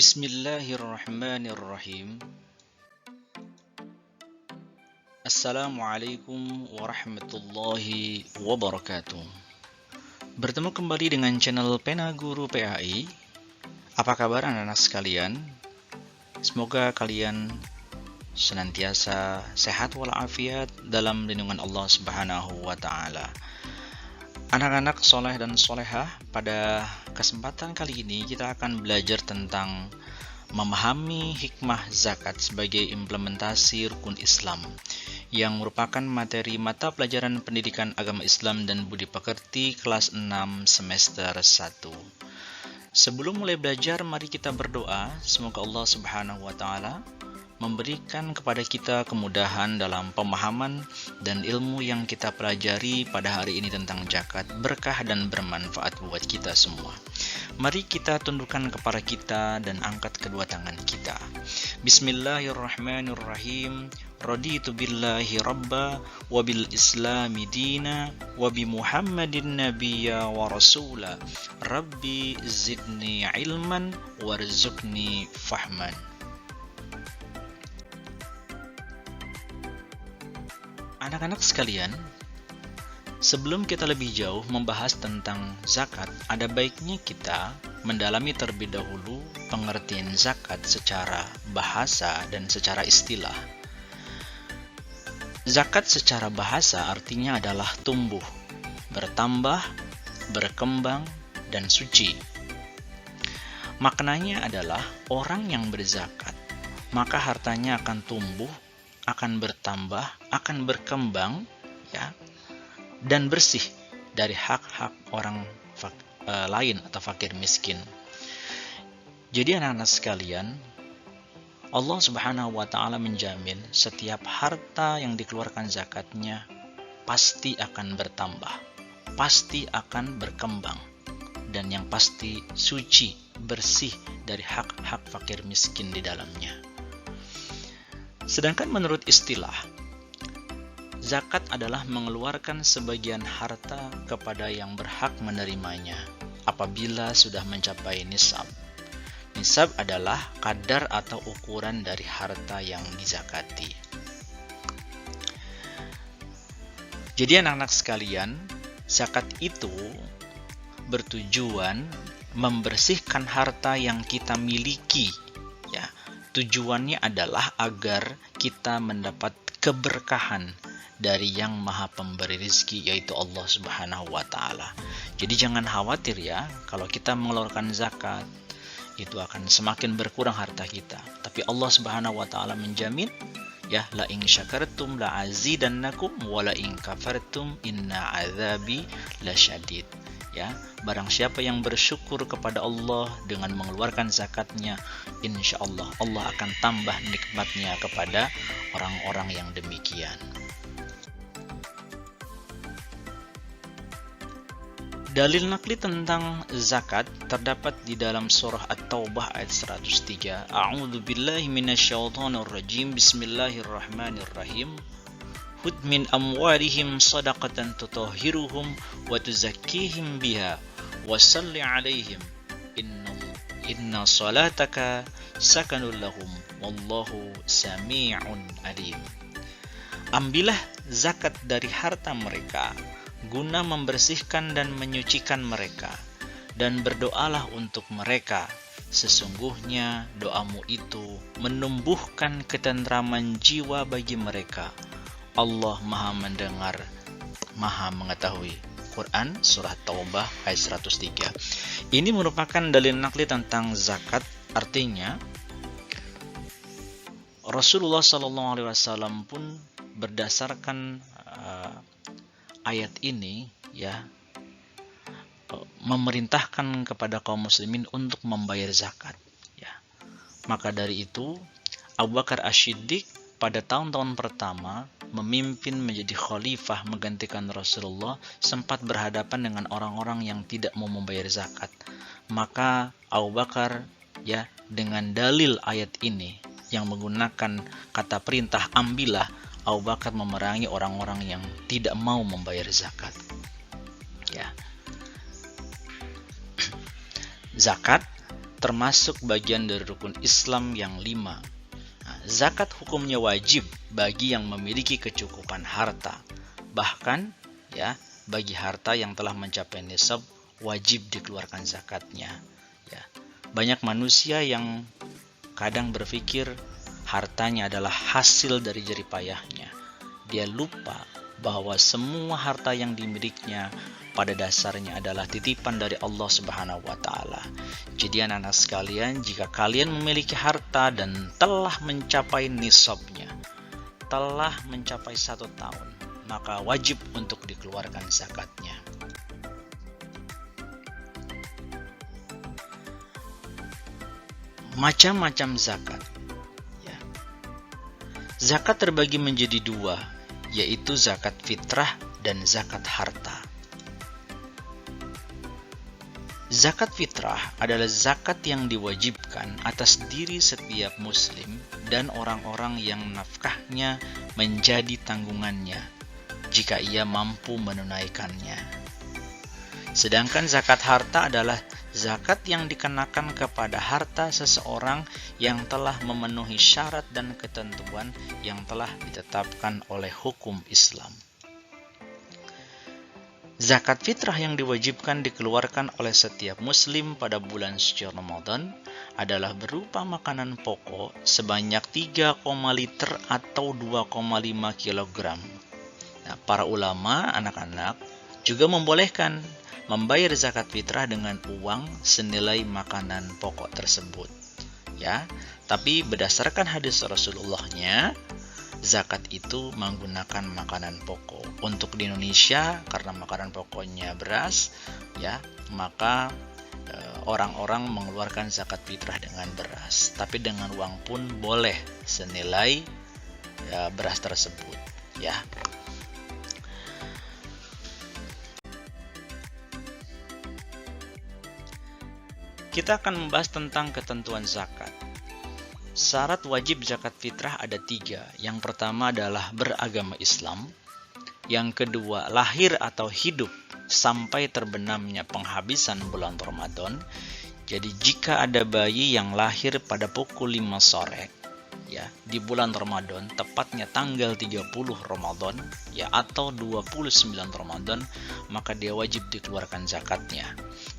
Bismillahirrahmanirrahim. Assalamualaikum warahmatullahi wabarakatuh. Bertemu kembali dengan channel Pena Guru PAI. Apa kabar anak-anak sekalian? Semoga kalian senantiasa sehat walafiat dalam lindungan Allah Subhanahu wa taala. Anak-anak soleh dan solehah, pada kesempatan kali ini kita akan belajar tentang memahami hikmah zakat sebagai implementasi rukun Islam, yang merupakan materi mata pelajaran pendidikan agama Islam dan budi pekerti kelas 6 semester 1. Sebelum mulai belajar, mari kita berdoa semoga Allah Subhanahu wa taala memberikan kepada kita kemudahan dalam pemahaman dan ilmu yang kita pelajari pada hari ini tentang zakat, berkah dan bermanfaat buat kita semua. Mari kita tundukkan kepala kita dan angkat kedua tangan kita. Bismillahirrahmanirrahim. Raditu billahi rabba wa bil islami dina wa bi muhammadin nabiyya wa rasula. Rabbi zidni ilman warzuqni fahman. Anak-anak sekalian, sebelum kita lebih jauh membahas tentang zakat, ada baiknya kita mendalami terlebih dahulu pengertian zakat secara bahasa dan secara istilah. Zakat secara bahasa artinya adalah tumbuh, bertambah, berkembang, dan suci. Maknanya adalah orang yang berzakat, maka hartanya akan tumbuh, akan bertambah, akan berkembang, ya, dan bersih dari hak-hak orang lain atau fakir miskin. Jadi anak-anak sekalian, Allah Subhanahu wa taala menjamin setiap harta yang dikeluarkan zakatnya pasti akan bertambah, pasti akan berkembang, dan yang pasti suci, bersih dari hak-hak fakir miskin di dalamnya. Sedangkan menurut istilah, zakat adalah mengeluarkan sebagian harta kepada yang berhak menerimanya apabila sudah mencapai nisab. Nisab adalah kadar atau ukuran dari harta yang dizakati. Jadi anak-anak sekalian, zakat itu bertujuan membersihkan harta yang kita miliki, ya. Tujuannya adalah agar kita mendapat keberkahan dari yang maha pemberi rezeki, yaitu Allah Subhanahu wa ta'ala. Jadi jangan khawatir ya, kalau kita mengeluarkan zakat, itu akan semakin berkurang harta kita. Tapi Allah Subhanahu wa ta'ala menjamin, ya, la in syakartum la azidannakum wa la in kafartum inna azabi lasyadid. Ya, barang siapa yang bersyukur kepada Allah dengan mengeluarkan zakatnya, insya Allah Allah akan tambah nikmatnya kepada orang-orang yang demikian. Dalil nakli tentang zakat terdapat di dalam surah At-Taubah ayat 103. A'udzu billahi minasyaitonir rajim. Bismillahirrahmanirrahim. Hud min amwarihim sadaqatan tutahhiruhum wa tuzakkihim biha wa salli alaihim inna salataka sakanul lahum wallahu sami'un alim. Ambillah zakat dari harta mereka guna membersihkan dan menyucikan mereka, dan berdoalah untuk mereka. Sesungguhnya doamu itu menumbuhkan ketentraman jiwa bagi mereka. Allah Maha mendengar, Maha mengetahui. Quran Surah Taubah ayat 103. Ini merupakan dalil nakli tentang zakat. Artinya Rasulullah SAW pun berdasarkan ayat ini, ya, memerintahkan kepada kaum muslimin untuk membayar zakat, ya. Maka dari itu Abu Bakar As-Siddiq pada tahun-tahun pertama memimpin menjadi khalifah menggantikan Rasulullah, sempat berhadapan dengan orang-orang yang tidak mau membayar zakat. Maka Abu Bakar, ya, dengan dalil ayat ini yang menggunakan kata perintah ambillah, Abu Bakar memerangi orang-orang yang tidak mau membayar zakat. Ya. Zakat termasuk bagian dari rukun Islam yang 5. Nah, zakat hukumnya wajib bagi yang memiliki kecukupan harta. Bahkan ya, bagi harta yang telah mencapai nisab wajib dikeluarkan zakatnya. Ya. Banyak manusia yang kadang berpikir hartanya adalah hasil dari jerih payahnya. Dia lupa bahwa semua harta yang dimilikinya pada dasarnya adalah titipan dari Allah Subhanahu wa taala. Jadi anak-anak sekalian, jika kalian memiliki harta dan telah mencapai nisabnya, telah mencapai 1 tahun, maka wajib untuk dikeluarkan zakatnya. Macam-macam zakat. Ya. Zakat terbagi menjadi 2, yaitu zakat fitrah dan zakat harta. Zakat fitrah adalah zakat yang diwajibkan atas diri setiap muslim dan orang-orang yang nafkahnya menjadi tanggungannya jika ia mampu menunaikannya. Sedangkan zakat harta adalah zakat yang dikenakan kepada harta seseorang yang telah memenuhi syarat dan ketentuan yang telah ditetapkan oleh hukum Islam. Zakat fitrah yang diwajibkan dikeluarkan oleh setiap muslim pada bulan suci Ramadan adalah berupa makanan pokok sebanyak 3,5 liter atau 2,5 kg. Nah, para ulama, anak-anak juga membolehkan membayar zakat fitrah dengan uang senilai makanan pokok tersebut. Ya, tapi berdasarkan hadis Rasulullahnya, zakat itu menggunakan makanan pokok. Untuk di Indonesia, karena makanan pokoknya beras, ya, maka orang-orang mengeluarkan zakat fitrah dengan beras. Tapi dengan uang pun boleh senilai beras tersebut. Ya. Kita akan membahas tentang ketentuan zakat. Syarat wajib zakat fitrah ada 3. Yang pertama adalah beragama Islam. Yang kedua, lahir atau hidup sampai terbenamnya penghabisan bulan Ramadan. Jadi jika ada bayi yang lahir pada pukul 5 sore, ya, di bulan Ramadan, tepatnya tanggal 30 Ramadan, ya, atau 29 Ramadan, maka dia wajib dikeluarkan zakatnya.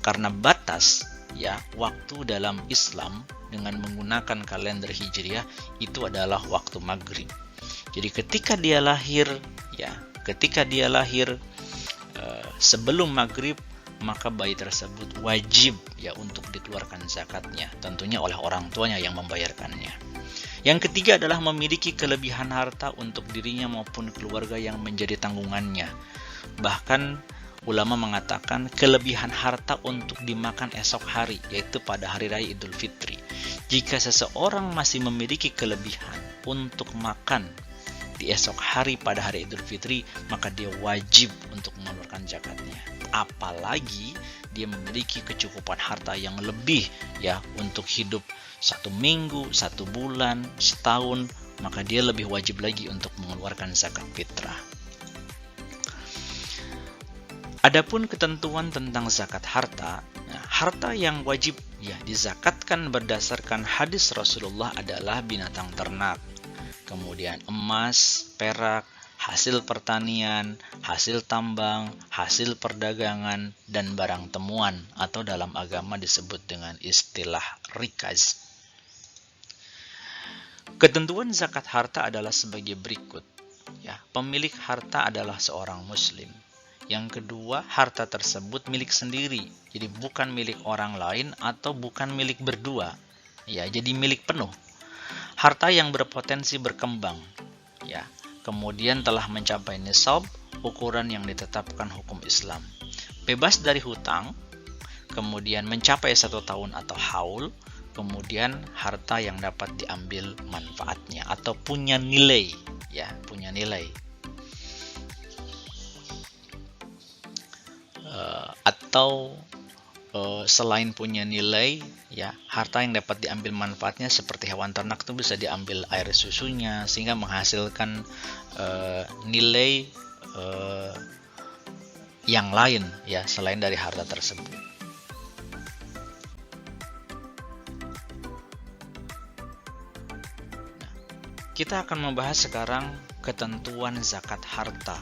Karena batas, ya, waktu dalam Islam dengan menggunakan kalender Hijriah itu adalah waktu maghrib. Jadi ketika dia lahir, ya, sebelum maghrib, maka bayi tersebut wajib, ya, untuk dikeluarkan zakatnya, tentunya oleh orang tuanya yang membayarkannya. Yang ketiga adalah memiliki kelebihan harta untuk dirinya maupun keluarga yang menjadi tanggungannya. Bahkan ulama mengatakan kelebihan harta untuk dimakan esok hari, yaitu pada hari raya Idul Fitri. Jika seseorang masih memiliki kelebihan untuk makan di esok hari pada hari Idul Fitri, maka dia wajib untuk mengeluarkan zakatnya. Apalagi dia memiliki kecukupan harta yang lebih, ya, untuk hidup 1 minggu, 1 bulan, setahun, maka dia lebih wajib lagi untuk mengeluarkan zakat fitrah. Adapun ketentuan tentang zakat harta, harta yang wajib, ya, dizakatkan berdasarkan hadis Rasulullah adalah binatang ternak, kemudian emas, perak, hasil pertanian, hasil tambang, hasil perdagangan, dan barang temuan, atau dalam agama disebut dengan istilah rikaz. Ketentuan zakat harta adalah sebagai berikut. Ya, pemilik harta adalah seorang muslim. Yang kedua, harta tersebut milik sendiri, jadi bukan milik orang lain atau bukan milik berdua, ya, jadi milik penuh. Harta yang berpotensi berkembang, ya, kemudian telah mencapai nisab, ukuran yang ditetapkan hukum Islam, bebas dari hutang, kemudian mencapai 1 tahun atau haul, kemudian harta yang dapat diambil manfaatnya atau punya nilai, ya, punya nilai. Atau selain punya nilai, ya, harta yang dapat diambil manfaatnya seperti hewan ternak itu bisa diambil air susunya sehingga menghasilkan nilai yang lain, ya, selain dari harta tersebut. Kita akan membahas sekarang ketentuan zakat harta,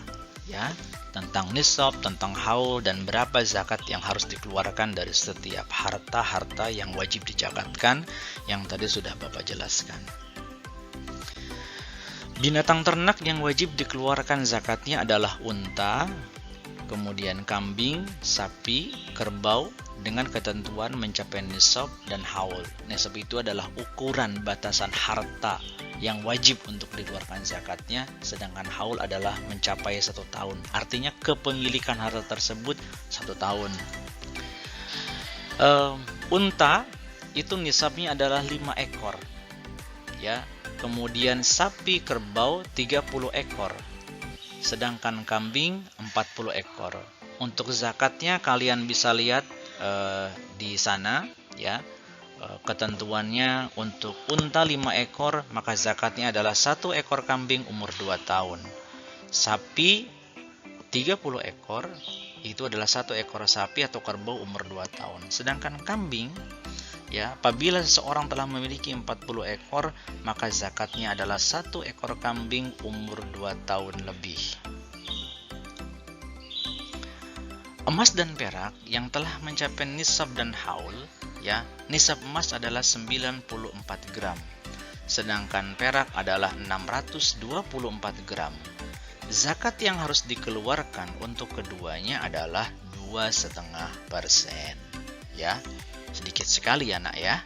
ya, tentang nisab, tentang haul, dan berapa zakat yang harus dikeluarkan dari setiap harta-harta yang wajib dizakatkan, yang tadi sudah Bapak jelaskan. Binatang ternak yang wajib dikeluarkan zakatnya adalah unta, kemudian kambing, sapi, kerbau, dengan ketentuan mencapai nisab dan haul. Nisab itu adalah ukuran batasan harta yang wajib untuk dikeluarkan zakatnya, sedangkan haul adalah mencapai 1 tahun. Artinya kepemilikan harta tersebut 1 tahun. Unta itu nisabnya adalah 5 ekor, ya. Kemudian sapi kerbau 30 ekor, sedangkan kambing 40 ekor. Untuk zakatnya kalian bisa lihat di sana, ya. Ketentuannya untuk unta 5 ekor, maka zakatnya adalah 1 ekor kambing umur 2 tahun. Sapi 30 ekor, itu adalah 1 ekor sapi atau kerbau umur 2 tahun. Sedangkan kambing, ya, apabila seseorang telah memiliki 40 ekor, maka zakatnya adalah 1 ekor kambing umur 2 tahun lebih. Emas dan perak yang telah mencapai nisab dan haul, ya, nisab emas adalah 94 gram, sedangkan perak adalah 624 gram. Zakat yang harus dikeluarkan untuk keduanya adalah 2,5%, ya. Sedikit sekali ya, Nak, ya.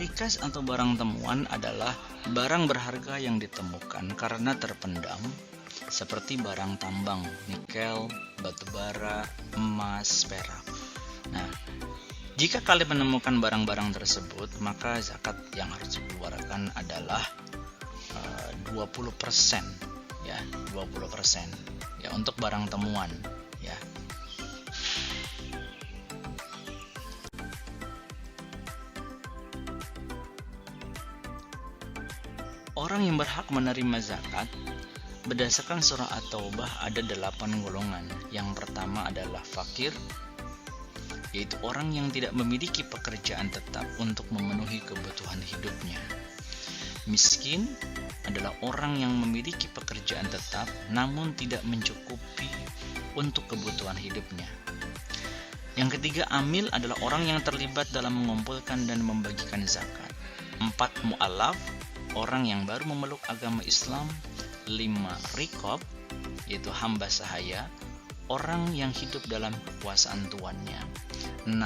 Rikas atau barang temuan adalah barang berharga yang ditemukan karena terpendam, seperti barang tambang, nikel, batu bara, emas, perak. Nah, jika kalian menemukan barang-barang tersebut, maka zakat yang harus dikeluarkan adalah 20%, ya, 20%, ya, untuk barang temuan, ya. Orang yang berhak menerima zakat berdasarkan surah At-Taubah ada 8 golongan. Yang pertama adalah fakir, yaitu orang yang tidak memiliki pekerjaan tetap untuk memenuhi kebutuhan hidupnya. Miskin adalah orang yang memiliki pekerjaan tetap namun tidak mencukupi untuk kebutuhan hidupnya. Yang ketiga, amil adalah orang yang terlibat dalam mengumpulkan dan membagikan zakat. 4, mu'alaf, orang yang baru memeluk agama Islam. 5, rikob, yaitu hamba sahaya, orang yang hidup dalam kekuasaan tuannya. 6,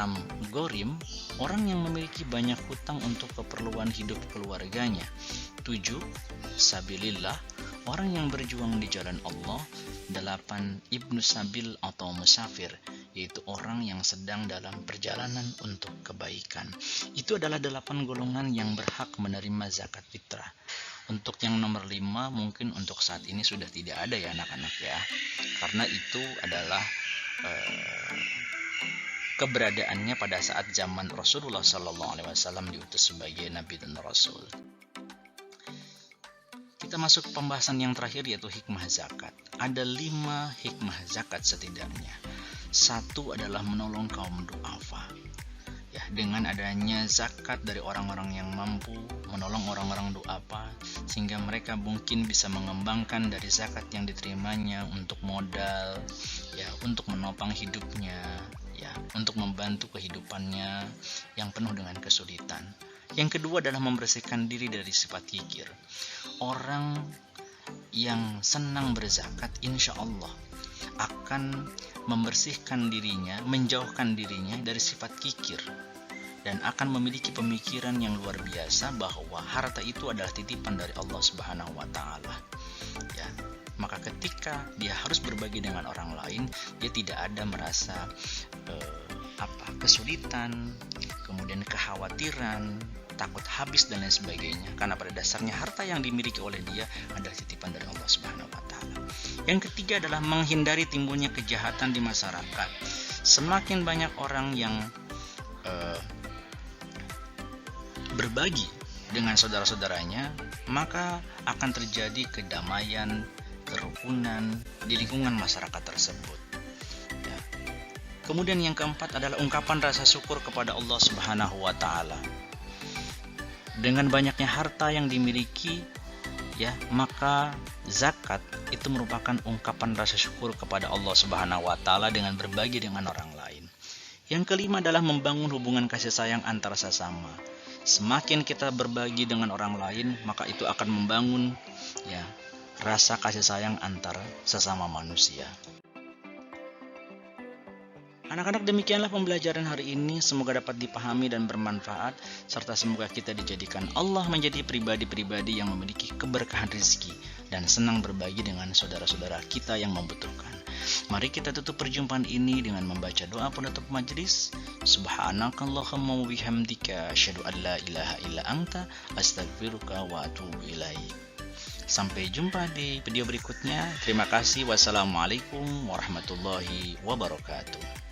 gorim, orang yang memiliki banyak hutang untuk keperluan hidup keluarganya. 7, sabilillah, orang yang berjuang di jalan Allah. 8, ibnu sabil atau musafir, yaitu orang yang sedang dalam perjalanan untuk kebaikan. Itu adalah 8 golongan yang berhak menerima zakat fitrah. Untuk yang nomor 5 mungkin untuk saat ini sudah tidak ada ya anak-anak ya, karena itu adalah keberadaannya pada saat zaman Rasulullah SAW diutus sebagai Nabi dan Rasul. Kita masuk ke pembahasan yang terakhir, yaitu hikmah zakat. Ada 5 hikmah zakat setidaknya. 1 adalah menolong kaum du'afa. Ya, dengan adanya zakat dari orang-orang yang mampu, menolong orang-orang du'afa, sehingga mereka mungkin bisa mengembangkan dari zakat yang diterimanya untuk modal, ya, untuk menopang hidupnya, ya, untuk membantu kehidupannya yang penuh dengan kesulitan. Yang kedua adalah membersihkan diri dari sifat kikir. Orang yang senang berzakat insya Allah akan membersihkan dirinya, menjauhkan dirinya dari sifat kikir, dan akan memiliki pemikiran yang luar biasa bahwa harta itu adalah titipan dari Allah Subhanahu wa Ta'ala. Ya, maka ketika dia harus berbagi dengan orang lain, dia tidak ada merasa kesulitan, kemudian kekhawatiran, takut habis dan lain sebagainya, karena pada dasarnya harta yang dimiliki oleh dia adalah titipan dari Allah Subhanahu wa Ta'ala. Yang ketiga adalah menghindari timbulnya kejahatan di masyarakat. Semakin banyak orang yang berbagi dengan saudara-saudaranya, maka akan terjadi kedamaian, kerukunan di lingkungan masyarakat tersebut. Ya. Kemudian yang keempat adalah ungkapan rasa syukur kepada Allah Subhanahu wa taala. Dengan banyaknya harta yang dimiliki, ya, maka zakat itu merupakan ungkapan rasa syukur kepada Allah Subhanahu wa taala dengan berbagi dengan orang lain. Yang kelima adalah membangun hubungan kasih sayang antar sesama. Semakin kita berbagi dengan orang lain, maka itu akan membangun, ya, rasa kasih sayang antar sesama manusia. Anak-anak, demikianlah pembelajaran hari ini. Semoga dapat dipahami dan bermanfaat, serta semoga kita dijadikan Allah menjadi pribadi-pribadi yang memiliki keberkahan rezeki dan senang berbagi dengan saudara-saudara kita yang membutuhkan. Mari kita tutup perjumpaan ini dengan membaca doa penutup majelis. Subhanakallahumma wa bihamdika asyhadu an la ilaha illa anta astaghfiruka wa atubu ilaik. Sampai jumpa di video berikutnya. Terima kasih. Wassalamualaikum warahmatullahi wabarakatuh.